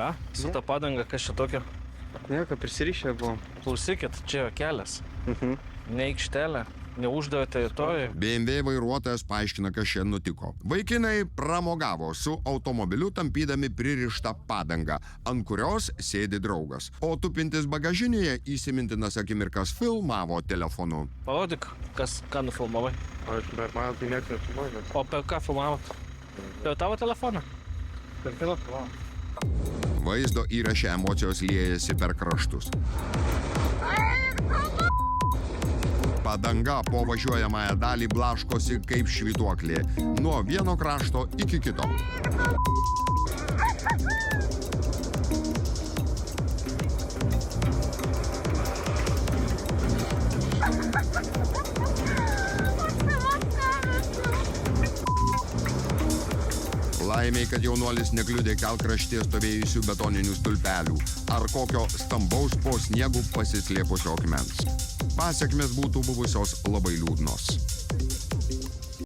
Ką? Su ta padanga, kas čia tokio? Nieko, prisirišę buvom. Klausykit, čia jo kelias. Ne aikštelė, neuždavė teritoriją. BMW vairuotojas paaiškina, kas čia nutiko. Vaikinai pramogavo su automobiliu tampydami pririštą padangą, ant kurios sėdi draugas. O tupintis bagažinėje įsimintinas akimirkas filmavo telefonu. Parodyk, ką nufilmavai. Aš, bet man tai nieks nefilmuoja. O per ką filmavot? Per tavo telefoną? Per telefoną. Vaizdo įraše emocijos liejasi per kraštus. Padanga po važiuojamąją dalį blaškosi kaip švytuoklė, nuo vieno krašto iki kito. Laimiai, kad jaunuolis nekliudė kelkraštyje stovėjusių betoninių stulpelių ar kokio stambaus po sniegu pasislėpusio akmens. Pasekmės būtų buvusios labai liūdnos.